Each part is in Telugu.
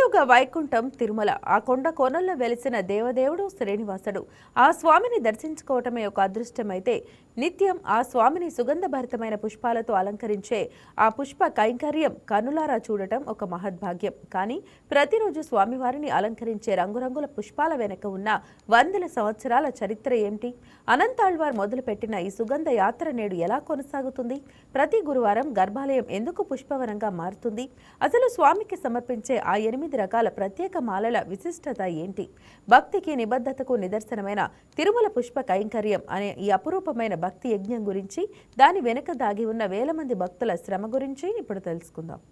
కలియుగ వైకుంఠం తిరుమల. ఆ కొండ కోనల్లో వెలిసిన దేవదేవుడు శ్రీనివాసుడు. ఆ స్వామిని దర్శించుకోవటమే ఒక అదృష్టమైతే, నిత్యం ఆ స్వామిని సుగంధభరితమైన పుష్పాలతో అలంకరించే ఆ పుష్ప కైంకర్యం కన్నులారా చూడటం ఒక మహద్భాగ్యం. కానీ ప్రతిరోజు స్వామివారిని అలంకరించే రంగురంగుల పుష్పాల వెనక ఉన్న వందల సంవత్సరాల చరిత్ర ఏమిటి? అనంతాళ్వార్ మొదలుపెట్టిన ఈ సుగంధ యాత్ర నేడు ఎలా కొనసాగుతుంది? ప్రతి గురువారం గర్భాలయం ఎందుకు పుష్పవనంగా మారుతుంది? అసలు స్వామికి సమర్పించే ఆ 8 రకాల ప్రత్యేక మాలల విశిష్టత ఏంటి? భక్తికి నిబద్ధతకు నిదర్శనమైన తిరుమల పుష్ప కైంకర్యం అనే ఈ అపురూపమైన భక్తి యజ్ఞం గురించి, దాని వెనుక దాగి ఉన్న వేల మంది భక్తుల శ్రమ గురించి ఇప్పుడు తెలుసుకుందాం.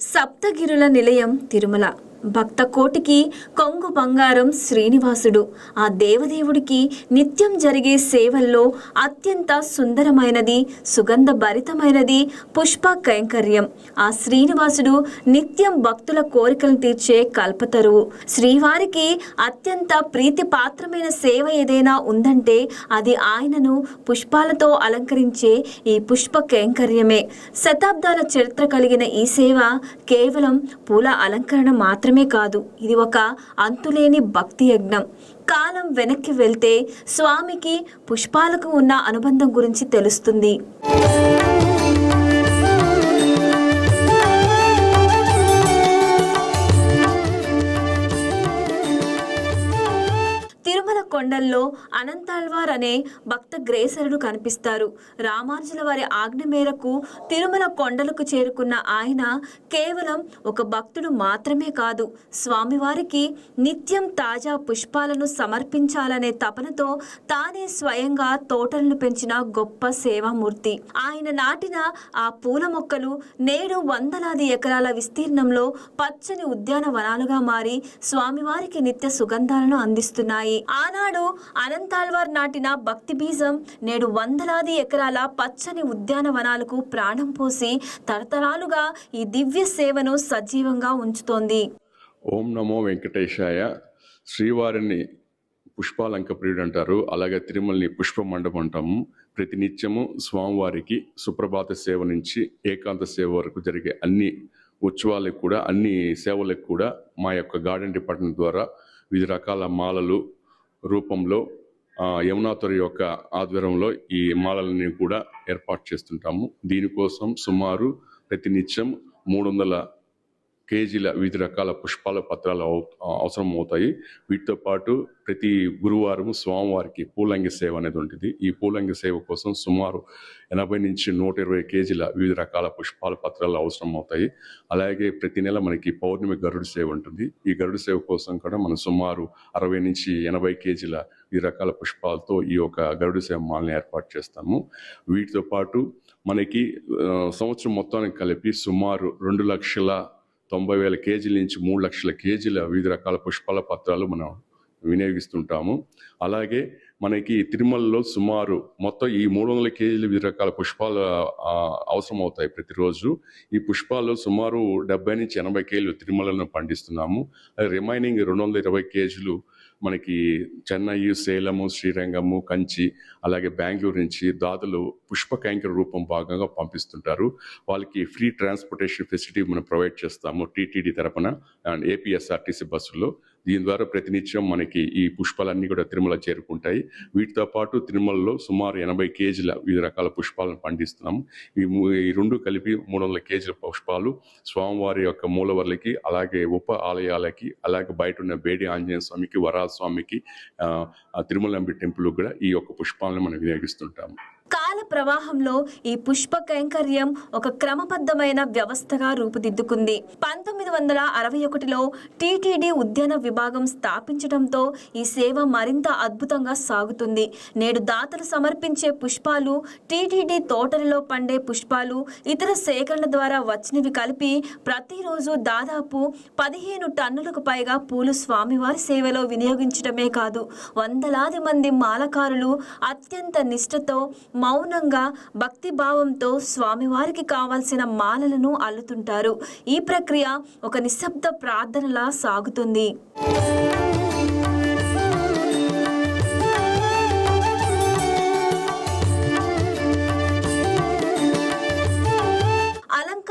సప్తగిరుల నిలయం తిరుమల. భక్త కోటికి కొంగు బంగారం శ్రీనివాసుడు. ఆ దేవదేవుడికి నిత్యం జరిగే సేవల్లో అత్యంత సుందరమైనది, సుగంధ భరితమైనది పుష్ప కైంకర్యం. ఆ శ్రీనివాసుడు నిత్యం భక్తుల కోరికలను తీర్చే కల్పతరువు. శ్రీవారికి అత్యంత ప్రీతిపాత్రమైన సేవ ఏదైనా ఉందంటే అది ఆయనను పుష్పాలతో అలంకరించే ఈ పుష్ప కైంకర్యమే. శతాబ్దాల చరిత్ర కలిగిన ఈ సేవ కేవలం పూల అలంకరణ మాత్రమే కాదు, ఇది ఒక అంతులేని భక్తి యజ్ఞం. కాలం వెనక్కి వెళ్తే స్వామికి పుష్పాలకు ఉన్న అనుబంధం గురించి తెలుస్తుంది. తిరుమల కొండల్లో అనంతాళ్వార్ అనే భక్త గ్రేసరుడు కనిపిస్తారు. రామానుజుల వారి ఆజ్ఞ మేరకు తిరుమల కొండలకు చేరుకున్న ఆయన కేవలం ఒక భక్తుడు మాత్రమే కాదు, స్వామివారికి నిత్యం తాజా పుష్పాలను సమర్పించాలనే తపనతో తానే స్వయంగా తోటలను పెంచిన గొప్ప సేవామూర్తి. ఆయన నాటిన ఆ పూల మొక్కలు నేడు వందలాది ఎకరాల విస్తీర్ణంలో పచ్చని ఉద్యానవనాలుగా మారి స్వామివారికి నిత్య సుగంధాలను అందిస్తున్నాయి. ఆనాడు అనంతాళ్వార్ నాటిన భక్తి బీజం నేడు వందలాది ఎకరాల పచ్చని ఉద్యానవనాలకు ప్రాణం పోసి తరతరాలుగా ఈ దివ్య సేవను సజీవంగా ఉంచుతోంది. ఓం నమో వెంకటేశాయ. శ్రీవారిని పుష్పాలంక ప్రియుడు అంటారు, అలాగే తిరుమలని పుష్ప మండపం అంటాము. ప్రతినిత్యము స్వామివారికి సుప్రభాత సేవ నుంచి ఏకాంత సేవ వరకు జరిగే అన్ని ఉత్సవాలకు కూడా, అన్ని సేవలకు కూడా మా యొక్క గార్డెన్ డిపార్ట్మెంట్ ద్వారా వివిధ రకాల మాలలు రూపంలో యమునాతోరి యొక్క ఆధ్వర్యంలో ఈ మాలలని కూడా ఏర్పాటు చేస్తుంటాము. దీనికోసం సుమారు ప్రతినిత్యం 300 కేజీల వివిధ రకాల పుష్పాల పత్రాలు అవసరం అవుతాయి. వీటితో పాటు ప్రతి గురువారం స్వామివారికి పూలంగి సేవ అనేది ఉంటుంది. ఈ పూలంగి సేవ కోసం సుమారు 80 నుంచి 120 కేజీల వివిధ రకాల పుష్పాల పత్రాలు అవసరం అవుతాయి. అలాగే ప్రతి నెల మనకి పౌర్ణమి గరుడు సేవ ఉంటుంది. ఈ గరుడు సేవ కోసం కూడా మనం సుమారు 60 నుంచి 80 కేజీల వివిధ రకాల పుష్పాలతో ఈ యొక్క గరుడు సేవ మాలని ఏర్పాటు చేస్తాము. వీటితో పాటు మనకి సంవత్సరం మొత్తానికి కలిపి సుమారు 2,90,000 కేజీల నుంచి 3 లక్షల కేజీల వివిధ రకాల పుష్పాల పత్రాలు మనం వినియోగిస్తుంటాము. అలాగే మనకి తిరుమలలో సుమారు మొత్తం ఈ 300 కేజీల వివిధ రకాల పుష్పాలు అవసరం అవుతాయి ప్రతిరోజు. ఈ పుష్పాలు సుమారు 70 నుంచి 80 కేజీలు తిరుమలలో పండిస్తున్నాము. రిమైనింగ్ 220 కేజీలు మనకి చెన్నై, సేలము, శ్రీరంగము, కంచి, అలాగే బెంగళూరు నుంచి దాతలు పుష్ప కైంకర్య రూపం భాగంగా పంపిస్తుంటారు. వాళ్ళకి ఫ్రీ ట్రాన్స్పోర్టేషన్ ఫెసిలిటీ మనం ప్రొవైడ్ చేస్తాము టీటీడీ తరపున అండ్ ఏపీఎస్ఆర్టీసీ బస్సుల్లో. దీని ద్వారా ప్రతినిత్యం మనకి ఈ పుష్పాలన్నీ కూడా తిరుమల చేరుకుంటాయి. వీటితో పాటు తిరుమలలో సుమారు 80 కేజీల వివిధ రకాల పుష్పాలను పండిస్తున్నాము. ఈ రెండు కలిపి 300 కేజీల పుష్పాలు స్వామివారి యొక్క మూలవర్లకి, అలాగే ఉప ఆలయాలకి, అలాగే బయట ఉన్న బేడి ఆంజనేయ స్వామికి, వరాహ స్వామికి, తిరుమలంబి టెంపుల్ కూడా ఈ యొక్క పుష్పాలను మనం వినియోగిస్తుంటాము. కాల ప్రవాహంలో ఈ పుష్ప కైంకర్యం ఒక క్రమబద్ధమైన వ్యవస్థగా రూపుదిద్దుకుంది. 1961లో టీటీడీ ఉద్యాన విభాగం స్థాపించడంతో ఈ సేవ మరింత అద్భుతంగా సాగుతుంది. నేడు దాతలు సమర్పించే పుష్పాలు, టీటీడీ తోటలలో పండే పుష్పాలు, ఇతర సేకరణ ద్వారా వచ్చినవి కలిపి ప్రతిరోజు దాదాపు 15 టన్నులకు పైగా పూలు స్వామివారి సేవలో వినియోగించడమే కాదు, వందలాది మంది మాలకారులు అత్యంత నిష్ఠతో, మౌనంగా, భక్తిభావంతో స్వామివారికి కావాల్సిన మాలలను అల్లుతుంటారు. ఈ ప్రక్రియ ఒక నిశ్శబ్ద ప్రార్థనలా సాగుతుంది.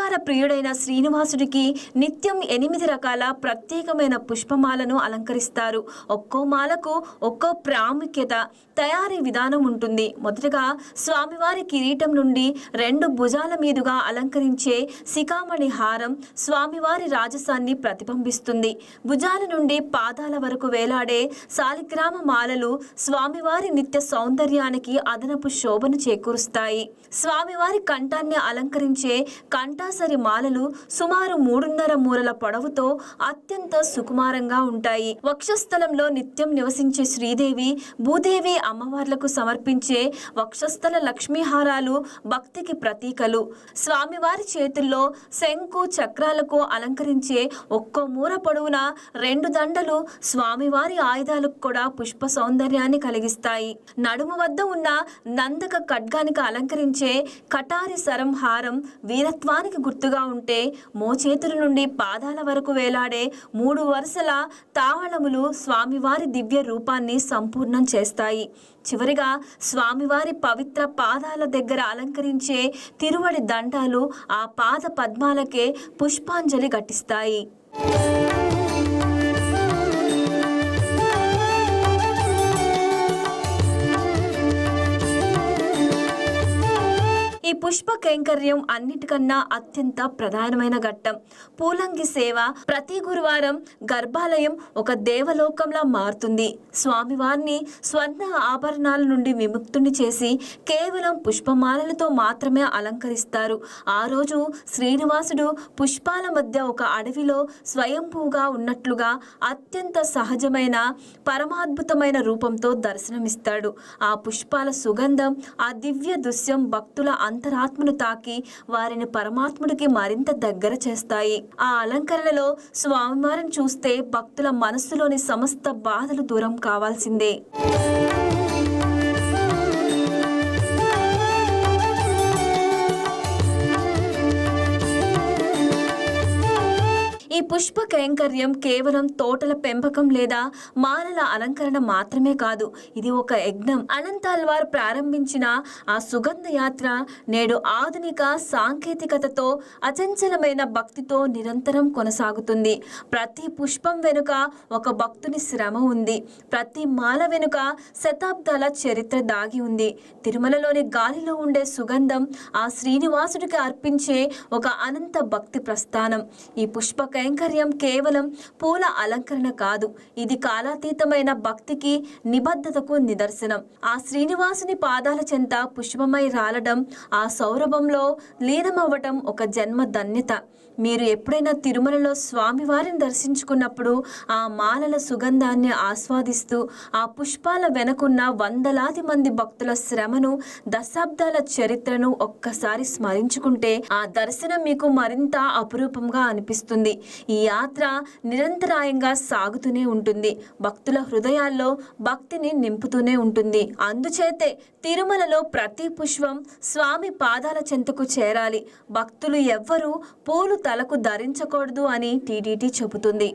పుష్పాల ప్రియుడైన శ్రీనివాసుడికి నిత్యం 8 రకాల ప్రత్యేకమైన పుష్పమాలను అలంకరిస్తారు. ఒక్కో మాలకు ఒక్కో ప్రాముఖ్యత, తయారీ విధానం ఉంటుంది. మొదటగా స్వామివారి కిరీటం నుండి 2 భుజాల మీదుగా అలంకరించే శిఖామణి హారం స్వామివారి రాజసాన్ని ప్రతిబింబిస్తుంది. భుజాల నుండి పాదాల వరకు వేలాడే శాలిగ్రామ మాలలు స్వామివారి నిత్య సౌందర్యానికి అదనపు శోభను చేకూరుస్తాయి. స్వామివారి కంఠాన్ని అలంకరించే కంఠాసరి మాలలు సుమారు 3.5 మూరల పొడవుతో అత్యంత సుకుమారంగా ఉంటాయి. వక్షస్థలంలో నిత్యం నివసించే శ్రీదేవి, భూదేవి అమ్మవార్లకు సమర్పించే వక్షస్థల లక్ష్మీహారాలు భక్తికి ప్రతీకలు. స్వామివారి చేతుల్లో శంకు చక్రాలకు అలంకరించే ఒక్కో మూర పొడవున 2 దండలు స్వామివారి ఆయుధాలకు కూడా పుష్ప సౌందర్యాన్ని కలిగిస్తాయి. నడుము వద్ద ఉన్న నందక ఖడ్గానికి అలంకరించే కటారి సరం హారం వీరత్వానికి గుర్తుగా ఉంటే, మోచేతుల నుండి పాదాల వరకు వేలాడే 3 వరుసల తావళములు స్వామివారి దివ్య రూపాన్ని సంపూర్ణం చేస్తాయి. చివరిగా స్వామివారి పవిత్ర పాదాల దగ్గర అలంకరించే తిరువడి దండాలు ఆ పాద పద్మాలకే పుష్పాంజలి ఘటిస్తాయి. ఈ పుష్ప కైంకర్యం అన్నిటికన్నా అత్యంత ప్రధానమైన ఘట్టం. పూలంగి సేవ. ప్రతి గురువారం గర్భాలయం ఒక దేవలోకంలా మారుతుంది. స్వామివారిని స్వర్ణ ఆభరణాల నుండి విముక్తుని చేసి కేవలం పుష్పమాలలతో మాత్రమే అలంకరిస్తారు. ఆ రోజు శ్రీనివాసుడు పుష్పాల మధ్య ఒక అడవిలో స్వయంభూగా ఉన్నట్లుగా అత్యంత సహజమైన పరమాద్భుతమైన రూపంతో దర్శనమిస్తాడు. ఆ పుష్పాల సుగంధం, ఆ దివ్య దృశ్యం భక్తుల అంతరాత్మను తాకి వారిని పరమాత్ముడికి మరింత దగ్గర చేస్తాయి. ఆ అలంకరణలో స్వామివారిని చూస్తే భక్తుల మనస్సులోని సమస్త బాధలు దూరం కావాల్సిందే. ఈ పుష్ప కైంకర్యం కేవలం తోటల పెంపకం లేదా మాలల అలంకరణ మాత్రమే కాదు, ఇది ఒక యజ్ఞం. అనంతాల్వార్ ప్రారంభించిన ఆ సుగంధ యాత్ర నేడు ఆధునిక సాంకేతికతతో, అచంచలమైన భక్తితో నిరంతరం కొనసాగుతుంది. ప్రతి పుష్పం వెనుక ఒక భక్తుని శ్రమ ఉంది. ప్రతి మాల వెనుక శతాబ్దాల చరిత్ర దాగి ఉంది. తిరుమలలోని గాలిలో ఉండే సుగంధం ఆ శ్రీనివాసుడికి అర్పించే ఒక అనంత భక్తి ప్రస్థానం. ఈ పుష్ప కైంకర్యం కేవలం పూల అలంకరణ కాదు, ఇది కాలాతీతమైన భక్తికి, నిబద్ధతకు నిదర్శనం. ఆ శ్రీనివాసుని పాదాల చెంత పుష్పమై రాలడం, ఆ సౌరభంలో లీనమవ్వటం ఒక జన్మ ధన్యత. మీరు ఎప్పుడైనా తిరుమలలో స్వామివారిని దర్శించుకున్నప్పుడు ఆ మాలల సుగంధాన్ని ఆస్వాదిస్తూ, ఆ పుష్పాల వెనకున్న వందలాది మంది భక్తుల శ్రమను, దశాబ్దాల చరిత్రను ఒక్కసారి స్మరించుకుంటే ఆ దర్శనం మీకు మరింత అపురూపంగా అనిపిస్తుంది. ఈ యాత్ర నిరంతరాయంగా సాగుతూనే ఉంటుంది, భక్తుల హృదయాల్లో భక్తిని నింపుతూనే ఉంటుంది. అందుచేతే తిరుమలలో ప్రతి పుష్పం స్వామి పాదాల చెంతకు చేరాలి. భక్తులు ఎవ్వరూ పూలు తలకు ధరించకూడదు అని టీటీడీ చెబుతుంది.